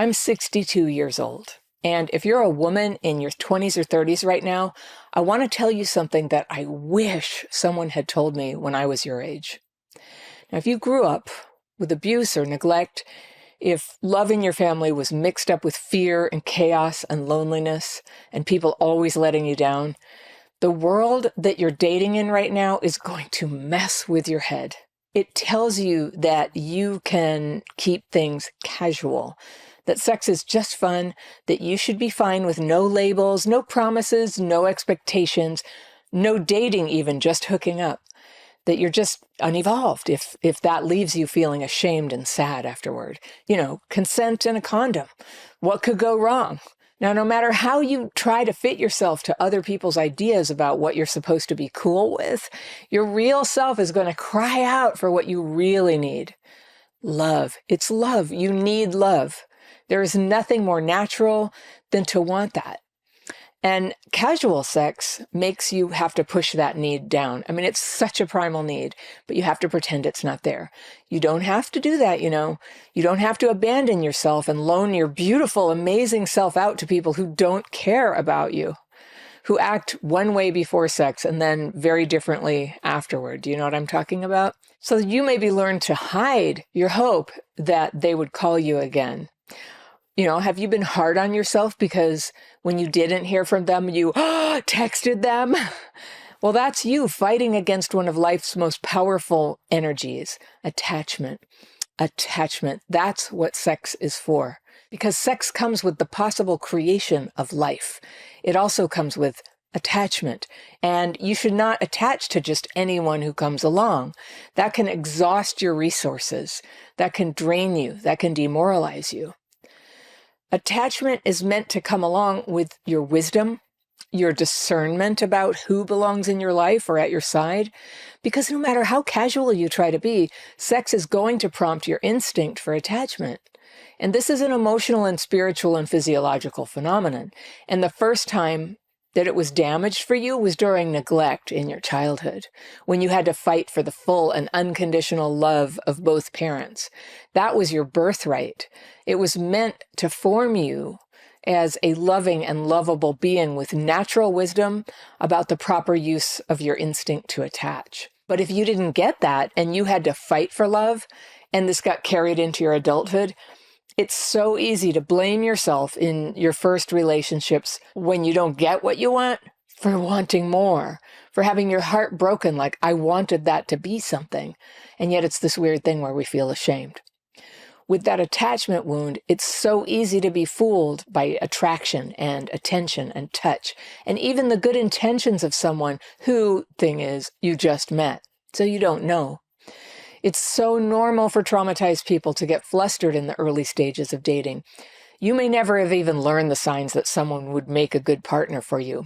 I'm 62 years old. And if you're a woman in your 20s or 30s right now, I want to tell you something that I wish someone had told me when I was your age. Now, if you grew up with abuse or neglect, if love in your family was mixed up with fear and chaos and loneliness and people always letting you down, the world that you're dating in right now is going to mess with your head. It tells you that you can keep things casual, that sex is just fun, that you should be fine with no labels, no promises, no expectations, no dating even, just hooking up, that you're just unevolved if that leaves you feeling ashamed and sad afterward. Consent and a condom. What could go wrong? Now, no matter how you try to fit yourself to other people's ideas about what you're supposed to be cool with, your real self is going to cry out for what you really need. Love. It's love. You need love. There is nothing more natural than to want that. And casual sex makes you have to push that need down. I mean, it's such a primal need, but you have to pretend it's not there. You don't have to do that, You don't have to abandon yourself and loan your beautiful, amazing self out to people who don't care about you, who act one way before sex and then very differently afterward. Do you know what I'm talking about? So you maybe learn to hide your hope that they would call you again. Have you been hard on yourself because when you didn't hear from them, you texted them? Well, that's you fighting against one of life's most powerful energies, attachment. Attachment. That's what sex is for. Because sex comes with the possible creation of life. It also comes with attachment. And you should not attach to just anyone who comes along. That can exhaust your resources. That can drain you. That can demoralize you. Attachment is meant to come along with your wisdom, your discernment about who belongs in your life or at your side, because no matter how casual you try to be, sex is going to prompt your instinct for attachment. And this is an emotional and spiritual and physiological phenomenon. And the first time that it was damaged for you was during neglect in your childhood, when you had to fight for the full and unconditional love of both parents. That was your birthright. It was meant to form you as a loving and lovable being with natural wisdom about the proper use of your instinct to attach. But if you didn't get that and you had to fight for love, and this got carried into your adulthood, it's so easy to blame yourself in your first relationships when you don't get what you want for wanting more, for having your heart broken like, I wanted that to be something. And yet it's this weird thing where we feel ashamed. With that attachment wound, it's so easy to be fooled by attraction and attention and touch, and even the good intentions of someone who, thing is, you just met, so you don't know. It's so normal for traumatized people to get flustered in the early stages of dating. You may never have even learned the signs that someone would make a good partner for you.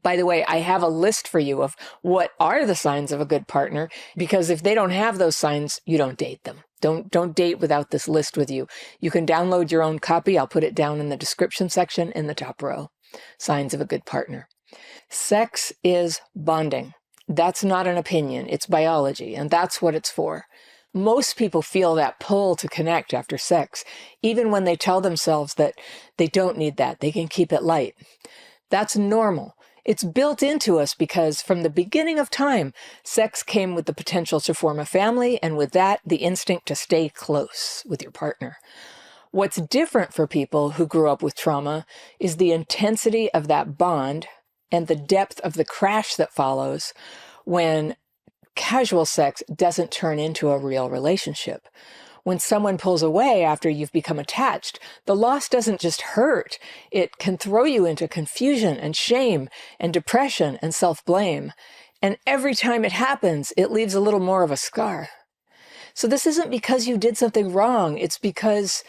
By the way, I have a list for you of what are the signs of a good partner, because if they don't have those signs, you don't date them. Don't date without this list with you. You can download your own copy. I'll put it down in the description section in the top row. Signs of a good partner. Sex is bonding. That's not an opinion. It's biology, and that's what it's for. Most people feel that pull to connect after sex, even when they tell themselves that they don't need that. They can keep it light. That's normal. It's built into us because from the beginning of time, sex came with the potential to form a family, and with that, the instinct to stay close with your partner. What's different for people who grew up with trauma is the intensity of that bond and the depth of the crash that follows when casual sex doesn't turn into a real relationship. When someone pulls away after you've become attached, the loss doesn't just hurt. It can throw you into confusion and shame and depression and self-blame. And every time it happens, it leaves a little more of a scar. So this isn't because you did something wrong. It's because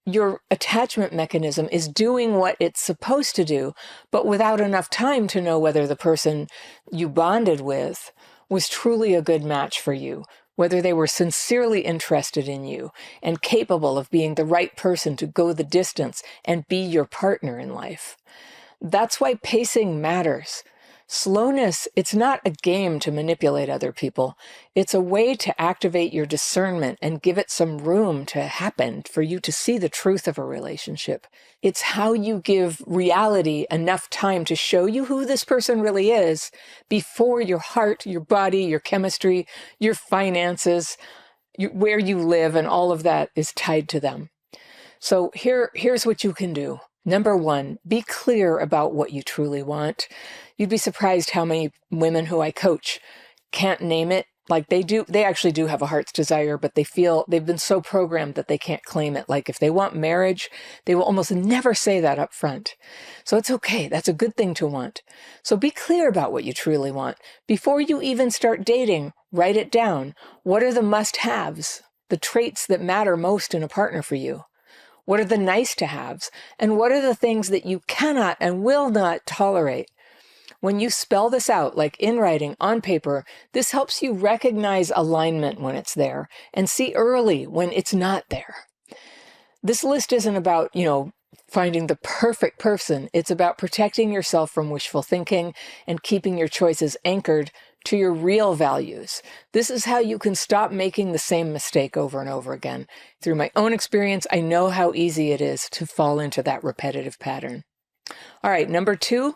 your attachment mechanism is doing what it's supposed to do, but without enough time to know whether the person you bonded with was truly a good match for you, whether they were sincerely interested in you and capable of being the right person to go the distance and be your partner in life. That's why pacing matters. Slowness, it's not a game to manipulate other people. It's a way to activate your discernment and give it some room to happen for you to see the truth of a relationship. It's how you give reality enough time to show you who this person really is before your heart, your body, your chemistry, your finances, where you live, and all of that is tied to them. So here's what you can do. Number one, be clear about what you truly want. You'd be surprised how many women who I coach can't name it. Like they actually do have a heart's desire, but they feel they've been so programmed that they can't claim it. Like if they want marriage, they will almost never say that up front. So it's okay. That's a good thing to want. So be clear about what you truly want. Before you even start dating, write it down. What are the must-haves, the traits that matter most in a partner for you? What are the nice-to-haves? And what are the things that you cannot and will not tolerate? When you spell this out, like in writing, on paper, this helps you recognize alignment when it's there and see early when it's not there. This list isn't about, finding the perfect person. It's about protecting yourself from wishful thinking and keeping your choices anchored to your real values. This is how you can stop making the same mistake over and over again. Through my own experience, I know how easy it is to fall into that repetitive pattern. All right, number 2,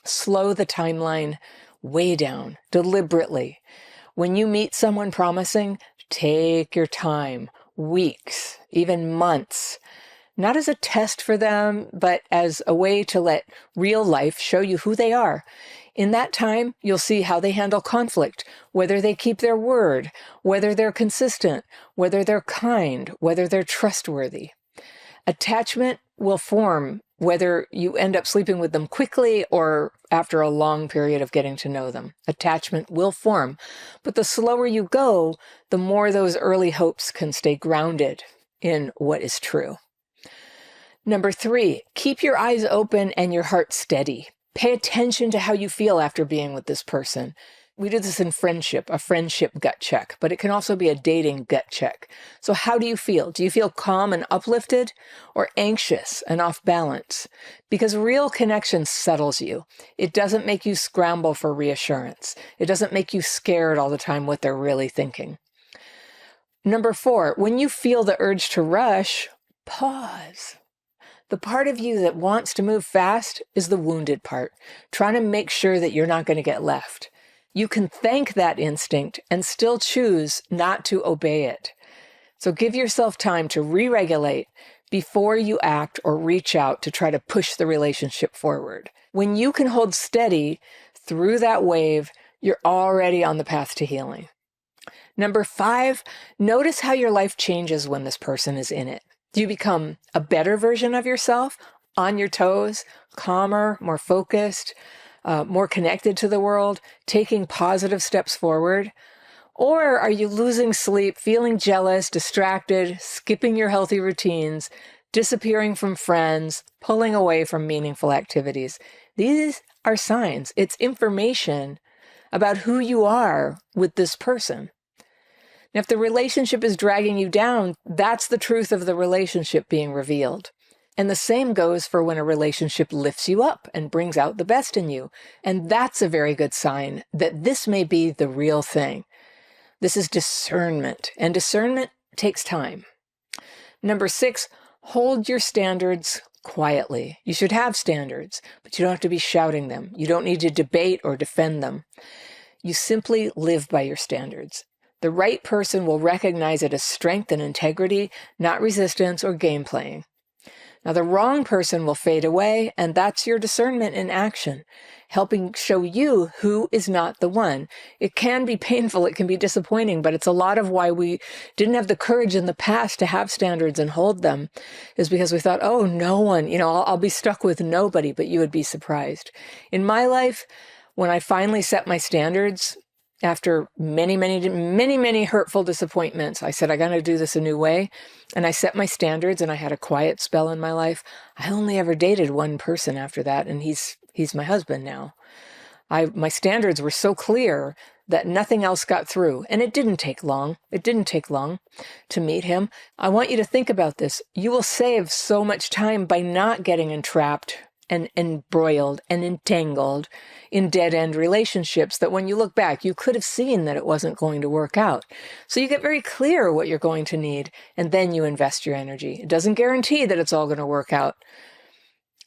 slow the timeline way down, deliberately. When you meet someone promising, take your time, weeks, even months. Not as a test for them, but as a way to let real life show you who they are. In that time, you'll see how they handle conflict, whether they keep their word, whether they're consistent, whether they're kind, whether they're trustworthy. Attachment will form whether you end up sleeping with them quickly or after a long period of getting to know them. Attachment will form, but the slower you go, the more those early hopes can stay grounded in what is true. Number 3, keep your eyes open and your heart steady. Pay attention to how you feel after being with this person. We do this in friendship, a friendship gut check, but it can also be a dating gut check. So how do you feel? Do you feel calm and uplifted or anxious and off balance? Because real connection settles you. It doesn't make you scramble for reassurance. It doesn't make you scared all the time what they're really thinking. Number 4, when you feel the urge to rush, pause. The part of you that wants to move fast is the wounded part, trying to make sure that you're not going to get left. You can thank that instinct and still choose not to obey it. So give yourself time to re-regulate before you act or reach out to try to push the relationship forward. When you can hold steady through that wave, you're already on the path to healing. Number 5, notice how your life changes when this person is in it. Do you become a better version of yourself, on your toes, calmer, more focused, more connected to the world, taking positive steps forward? Or are you losing sleep, feeling jealous, distracted, skipping your healthy routines, disappearing from friends, pulling away from meaningful activities? These are signs. It's information about who you are with this person. And if the relationship is dragging you down, that's the truth of the relationship being revealed. And the same goes for when a relationship lifts you up and brings out the best in you. And that's a very good sign that this may be the real thing. This is discernment, and discernment takes time. Number 6, hold your standards quietly. You should have standards, but you don't have to be shouting them. You don't need to debate or defend them. You simply live by your standards. The right person will recognize it as strength and integrity, not resistance or game playing. Now, the wrong person will fade away, and that's your discernment in action, helping show you who is not the one. It can be painful, it can be disappointing, but it's a lot of why we didn't have the courage in the past to have standards and hold them, is because we thought, oh, no one, I'll be stuck with nobody, but you would be surprised. In my life, when I finally set my standards, after many hurtful disappointments, I said, I got to do this a new way. And I set my standards and I had a quiet spell in my life. I only ever dated one person after that. And he's my husband now. My standards were so clear that nothing else got through. And it didn't take long. It didn't take long to meet him. I want you to think about this. You will save so much time by not getting entrapped and embroiled and entangled in dead-end relationships that when you look back, you could have seen that it wasn't going to work out. So you get very clear what you're going to need, and then you invest your energy. It doesn't guarantee that it's all going to work out,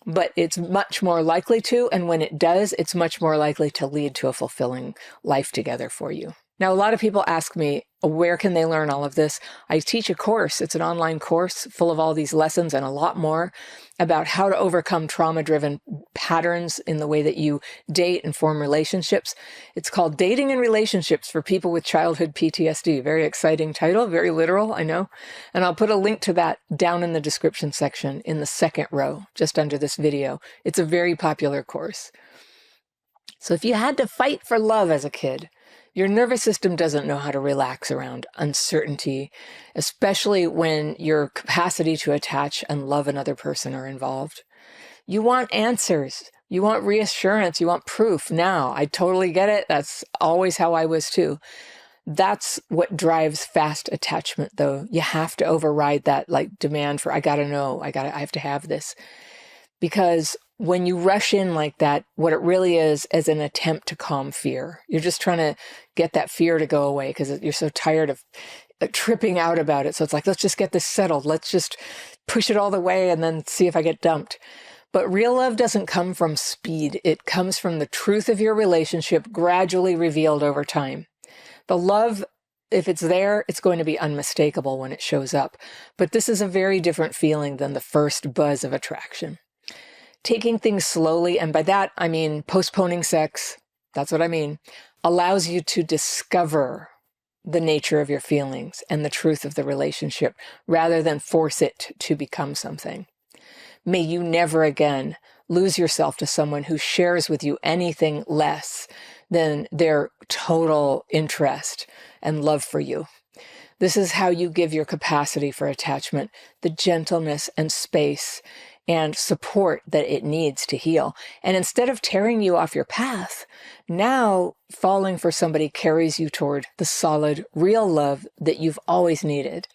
but it's much more likely to, and when it does, it's much more likely to lead to a fulfilling life together for you. Now, a lot of people ask me, where can they learn all of this? I teach a course. It's an online course full of all these lessons and a lot more about how to overcome trauma-driven patterns in the way that you date and form relationships. It's called Dating and Relationships for People with Childhood PTSD. Very exciting title, very literal, I know. And I'll put a link to that down in the description section in the second row, just under this video. It's a very popular course. So if you had to fight for love as a kid, your nervous system doesn't know how to relax around uncertainty, especially when your capacity to attach and love another person are involved. You want answers. You want reassurance. You want proof now. I totally get it. That's always how I was too. That's what drives fast attachment, though. You have to override that demand for, I gotta know, I have to have this. Because when you rush in like that, what it really is an attempt to calm fear. You're just trying to get that fear to go away because you're so tired of tripping out about it. So it's like, let's just get this settled. Let's just push it all the way and then see if I get dumped. But real love doesn't come from speed. It comes from the truth of your relationship gradually revealed over time. The love, if it's there, it's going to be unmistakable when it shows up. But this is a very different feeling than the first buzz of attraction. Taking things slowly, and by that I mean postponing sex, that's what I mean, allows you to discover the nature of your feelings and the truth of the relationship rather than force it to become something. May you never again lose yourself to someone who shares with you anything less than their total interest and love for you. This is how you give your capacity for attachment the gentleness and space and support that it needs to heal. And instead of tearing you off your path, now falling for somebody carries you toward the solid, real love that you've always needed.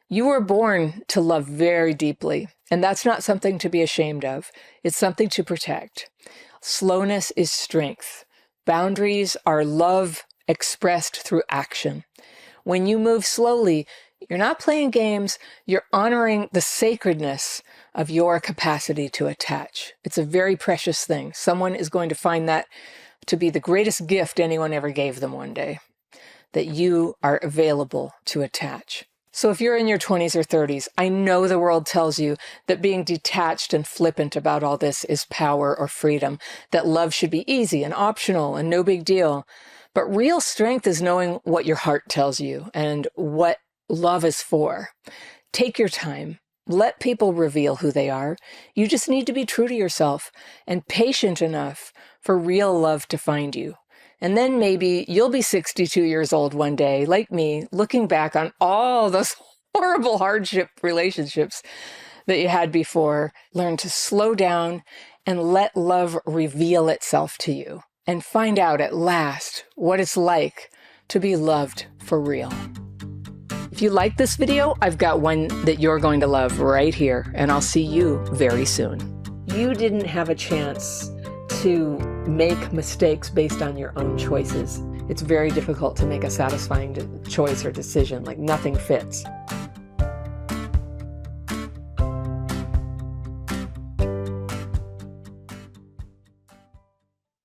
You were born to love very deeply, and that's not something to be ashamed of. It's something to protect. Slowness is strength. Boundaries are love expressed through action. When you move slowly, you're not playing games, you're honoring the sacredness of your capacity to attach. It's a very precious thing. Someone is going to find that to be the greatest gift anyone ever gave them one day, that you are available to attach. So if you're in your 20s or 30s, I know the world tells you that being detached and flippant about all this is power or freedom, that love should be easy and optional and no big deal. But real strength is knowing what your heart tells you and what love is for. Take your time. Let people reveal who they are. You just need to be true to yourself and patient enough for real love to find you. And then maybe you'll be 62 years old one day, like me, looking back on all those horrible hardship relationships that you had before. Learn to slow down and let love reveal itself to you and find out at last what it's like to be loved for real. If you like this video, I've got one that you're going to love right here, and I'll see you very soon. You didn't have a chance to make mistakes based on your own choices. It's very difficult to make a satisfying choice or decision, like nothing fits.